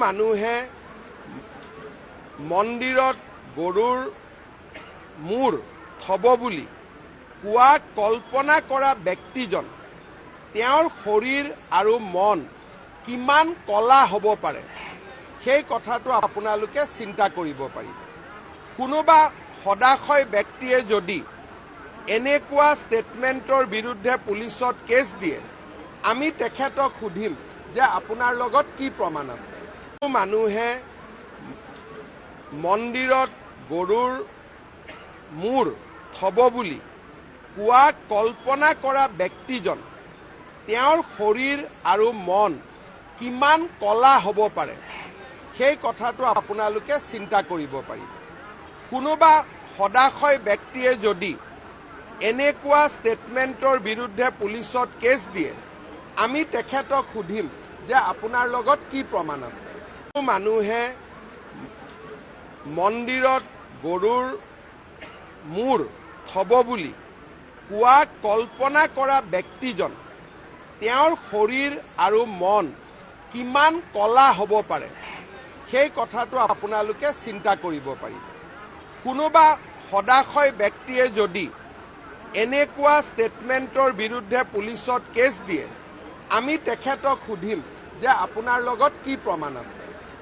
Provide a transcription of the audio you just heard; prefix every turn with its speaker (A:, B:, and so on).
A: মানুহে মন্দিৰত গৰুৰ মূৰ থব বুলি কোৱা কল্পনা কৰা ব্যক্তিজন তেওঁৰ শৰীৰ আৰু মন কিমান কলা হ'ব পাৰে সেই কথাটো আপোনালোকে চিন্তা কৰিব পাৰিব। কোনোবা সদাশয় ব্যক্তিয়ে যদি এনেকুৱা ষ্টেটমেণ্টৰ বিৰুদ্ধে পুলিচত কেছ দিয়ে, আমি তেখেতক সুধিম যে আপোনাৰ লগত কি প্ৰমাণ আছে। মানুহে মন্দিৰত গৰুৰ মূৰ থব বুলি কোৱা কল্পনা কৰা ব্যক্তিজন তেওঁৰ শৰীৰ আৰু মন কিমান কলা হ'ব পাৰে সেই কথাটো আপোনালোকে চিন্তা কৰিব পাৰিব। কোনোবা সদাশয় ব্যক্তিয়ে যদি এনেকুৱা ষ্টেটমেণ্টৰ বিৰুদ্ধে পুলিচত কেছ দিয়ে, আমি তেখেতক সুধিম যে আপোনাৰ লগত কি প্ৰমাণ আছে। মানুহে মন্দিৰত গৰুৰ মূৰ থব বুলি কোৱা কল্পনা কৰা ব্যক্তিজন তেওঁৰ শৰীৰ আৰু মন কিমান কলা হ'ব পাৰে সেই কথাটো আপোনালোকে চিন্তা কৰিব পাৰিব। কোনোবা সদাশয় ব্যক্তিয়ে যদি এনেকুৱা ষ্টেটমেণ্টৰ বিৰুদ্ধে পুলিচত কেছ দিয়ে, আমি তেখেতক সুধিম যে আপোনাৰ লগত কি প্ৰমাণ আছে।